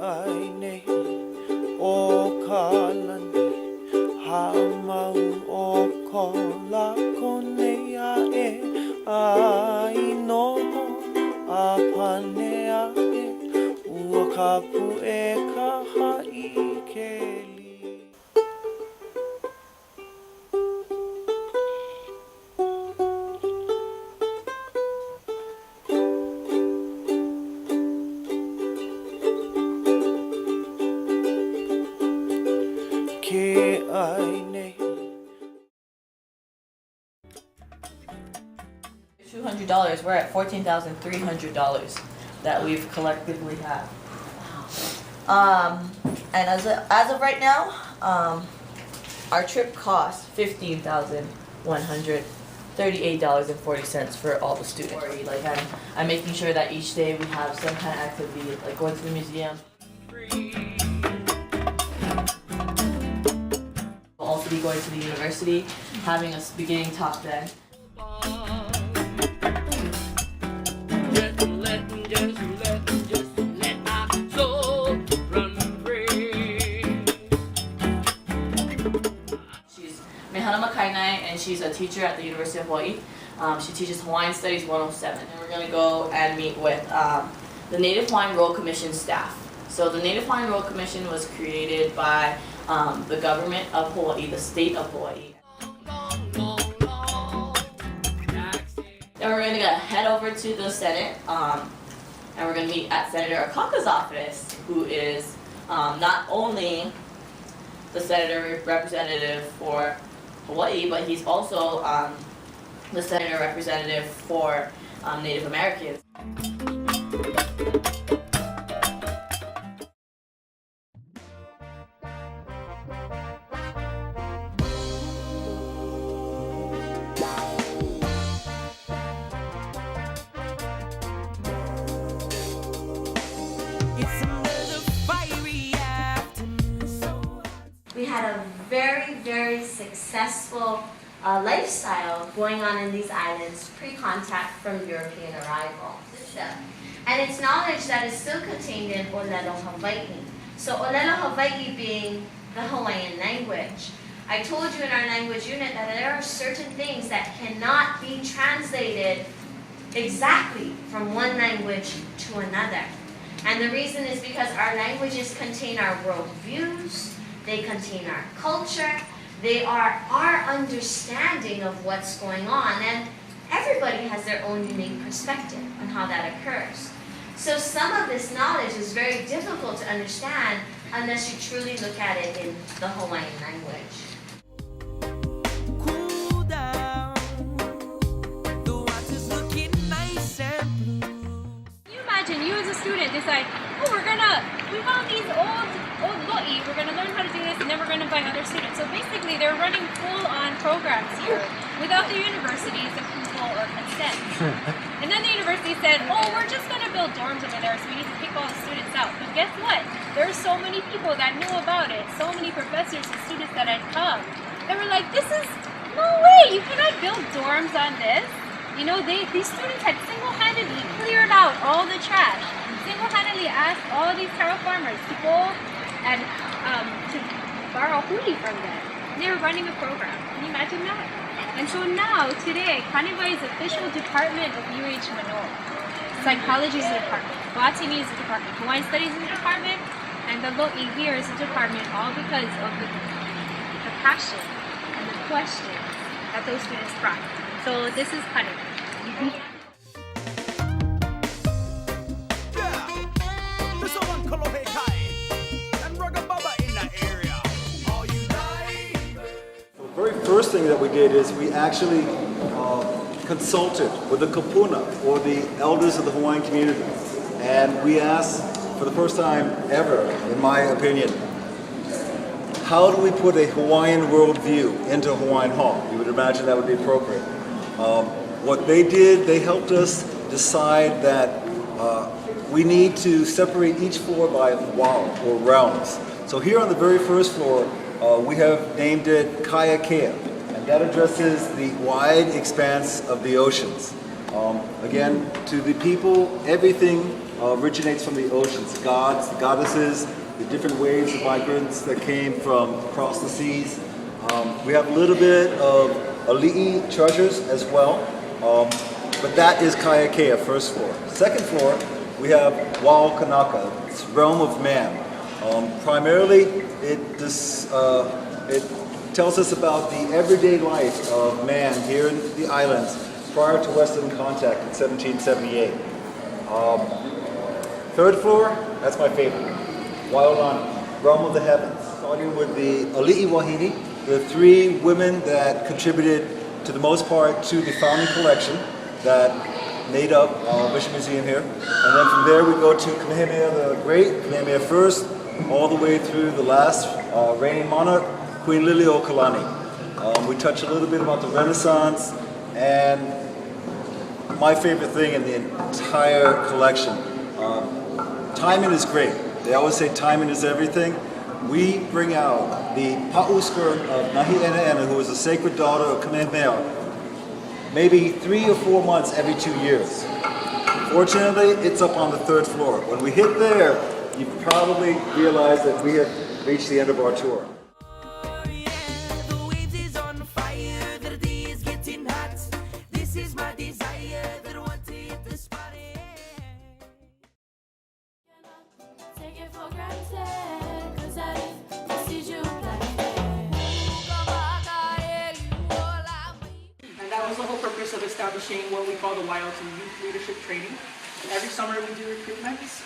aine o ka lani Hamau o ko la kone a e ai noho a pane a e ua ka pu e ka hai ke li. Ke aine $200, we're at $14,300 that we've collectively had. And as of right now, our trip costs $15,138.40 for all the students. Like I'm making sure that each day we have some kind of activity, like going to the museum. We'll also be going to the university, having a beginning talk then. And she's a teacher at the University of Hawaii. She teaches Hawaiian Studies 107. And we're going to go and meet with the Native Hawaiian Royal Commission staff. So the Native Hawaiian Royal Commission was created by the government of Hawaii, the state of Hawaii. Then we're going to head over to the Senate, and we're going to meet at Senator Akaka's office, who is not only the senator representative for Hawaii, but he's also the senator representative for Native Americans. We had a very, very successful lifestyle going on in these islands pre-contact from European arrival. And it's knowledge that is still contained in Olelo Hawaii. So Olelo Hawaii being the Hawaiian language. I told you in our language unit that there are certain things that cannot be translated exactly from one language to another. And the reason is because our languages contain our worldviews, they contain our culture, they are our understanding of what's going on, and everybody has their own unique perspective on how that occurs. So some of this knowledge is very difficult to understand unless you truly look at it in the Hawaiian language. You as a student decide, oh, we found these old lo'i, we're gonna learn how to do this, and then we're gonna invite other students. So basically, they're running full-on programs here without the university's approval or consent. And then the university said, oh, we're just gonna build dorms over there, so we need to kick all the students out. But guess what? There are so many people that knew about it, so many professors and students that had come. They were like, no way, you cannot build dorms on this. You know, these students had single-handedly cleared out all the trash, single-handedly asked all these terraformers to go and to borrow huli from them. And they were running a program. Can you imagine that? And so now, today, Kaneva is official department of UH Manoa. Psychology is a department, botany is a department, Hawaiian Studies is a department, and the Lo'i here is a department, all because of the passion and the questions that those students brought. So this is kind of The very first thing that we did is we actually consulted with the kapuna, or the elders of the Hawaiian community, and we asked for the first time ever, in my opinion, how do we put a Hawaiian worldview into Hawaiian Hall? You would imagine that would be appropriate. What they did, they helped us decide that we need to separate each floor by wao, or realms. So here on the very first floor, we have named it Kaya Kea, and that addresses the wide expanse of the oceans. Again, to the people, everything originates from the oceans. Gods, the goddesses, the different waves of migrants that came from across the seas. We have a little bit of ali'i treasures as well, but that is Kaiakea, first floor. Second floor, we have Wao Kanaka, it's realm of man. Primarily, it tells us about the everyday life of man here in the islands prior to Western contact in 1778. Third floor, that's my favorite. Waolani, realm of the heavens. Starting with the Ali'i Wahine, the three women that contributed to the most part to the founding collection that made up our Mission Museum here. And then from there we go to Kamehameha the Great, Kamehameha first, all the way through the last reigning monarch, Queen Liliuokalani. We touch a little bit about the Renaissance, and my favorite thing in the entire collection, timing is great. They always say timing is everything. We bring out the pa'u skirt of Nahi'ene'ena, who is a sacred daughter of Kamehameha, maybe 3 or 4 months every 2 years. Fortunately, it's up on the third floor. When we hit there, you probably realize that we have reached the end of our tour. The whole purpose of establishing what we call the Wild to Youth Leadership Training. Every summer we do recruitments.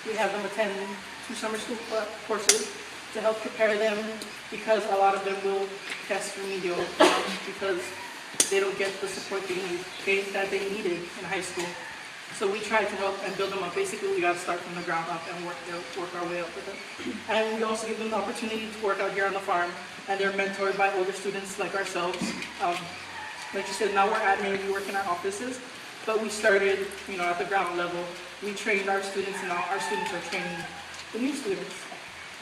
We have them attend 2 summer school courses to help prepare them, because a lot of them will test remedial because they don't get the support that they needed in high school. So we try to help and build them up. Basically, we got to start from the ground up and work our way up with them. And we also give them the opportunity to work out here on the farm, and they're mentored by older students like ourselves. Like you said, now we're admin, we work in our offices, but we started, at the ground level. We trained our students, and now our students are training the new students.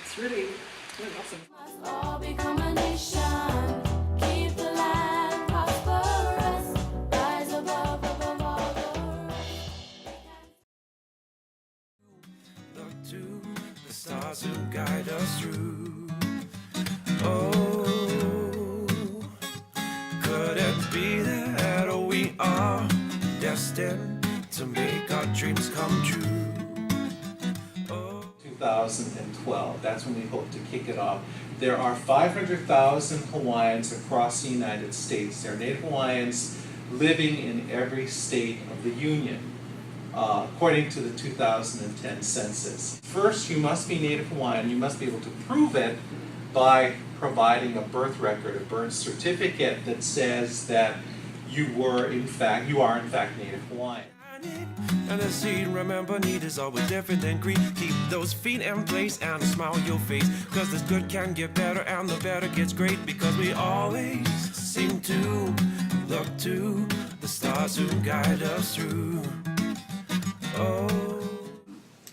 It's really, really awesome. Must all become a nation. Keep the land prosperous. Rise above all the rest. Look to the stars who guide us through. Oh, could it be that we are destined to make our dreams come true? 2012, that's when we hope to kick it off. There are 500,000 Hawaiians across the United States. There are Native Hawaiians living in every state of the Union, according to the 2010 census. First, you must be Native Hawaiian. You must be able to prove it by providing a birth record, a birth certificate that says that you are in fact Native Hawaiian. And the seed, remember, need is always different than greed. Keep those feet in place and a smile on your face, cause this good can get better and the better gets great, because we always seem to look to the stars who guide us through. Oh.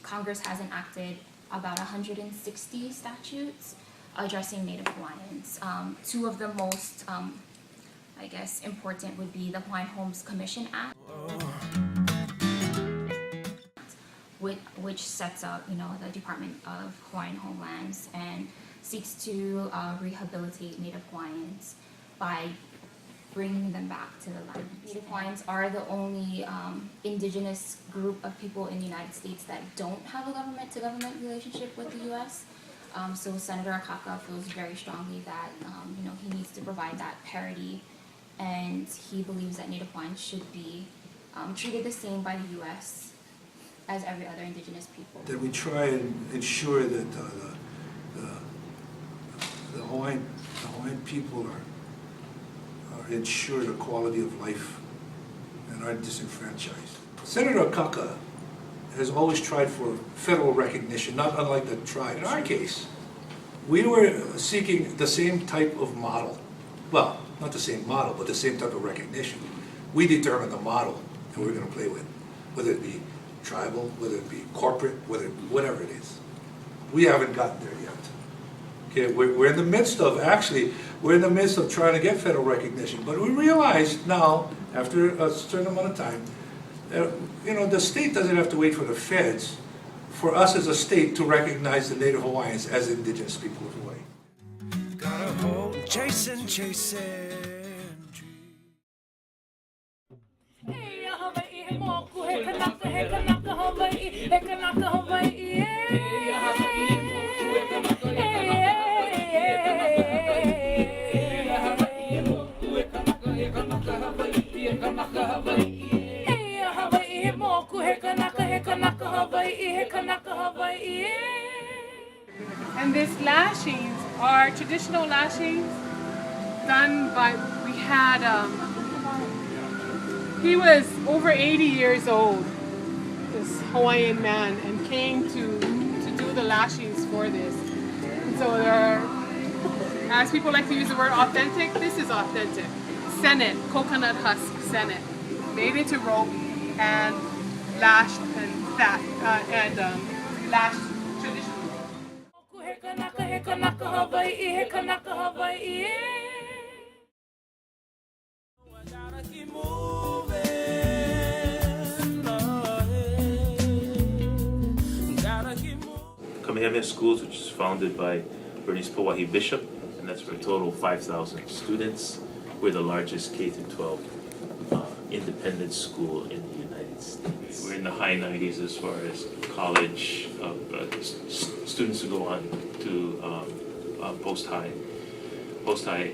Congress has enacted about 160 statutes addressing Native Hawaiians. 2 of the most, important would be the Hawaiian Homes Commission Act, which sets up, the Department of Hawaiian Homelands and seeks to rehabilitate Native Hawaiians by bringing them back to the land. Native Hawaiians are the only indigenous group of people in the United States that don't have a government-to-government relationship with the U.S. So Senator Akaka feels very strongly that he needs to provide that parity, and he believes that Native Hawaiians should be treated the same by the U.S. as every other indigenous people. That we try and ensure that the Hawaiian people are ensured a quality of life and aren't disenfranchised. Senator Akaka has always tried for federal recognition, not unlike the tribe. In our case, we were seeking the same type of model. Well, not the same model, but the same type of recognition. We determined the model that we're going to play with, whether it be tribal, whether it be corporate, whether it be whatever it is. We haven't gotten there yet. Okay, we're in the midst of trying to get federal recognition, but we realize now, after a certain amount of time, You know, the state doesn't have to wait for the feds for us as a state to recognize the Native Hawaiians as indigenous people of Hawaii. Got a hold, chasing. And these lashings are traditional lashings done by, we had, he was over 80 years old, this Hawaiian man, and came to do the lashings for this. And so there are, as people like to use the word authentic, this is authentic. Senet, coconut husk senet, made into rope and lashed and lashed traditionally. Kamehameha Schools, which is founded by Bernice Pauahi Bishop, and that's for a total of 5,000 students. We're the largest K-12 independent school in the United States. We're in the high 90s as far as college students who go on to post-high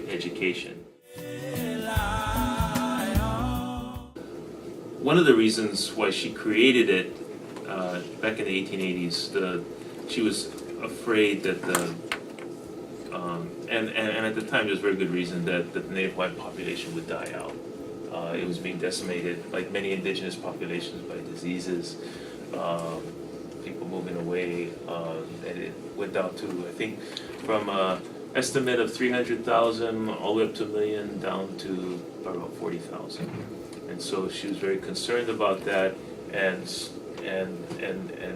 education. One of the reasons why she created it back in the 1880s, she was afraid that and at the time there's very good reason that the Native Hawaiian population would die out. It was being decimated, like many indigenous populations, by diseases, people moving away, and it went down to, I think, from an estimate of 300,000 all the way up to 1 million, down to about 40,000. And so she was very concerned about that, and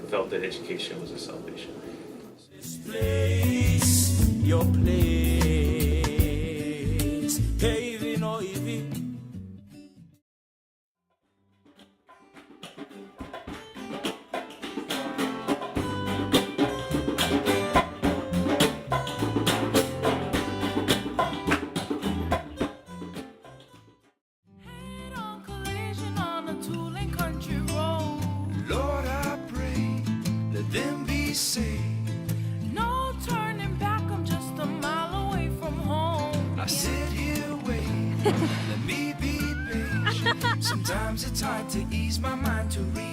felt that education was a salvation. This place, your place, paving or even. No turning back, I'm just a mile away from home. I sit here waiting, let me be patient. Sometimes it's hard to ease my mind to read.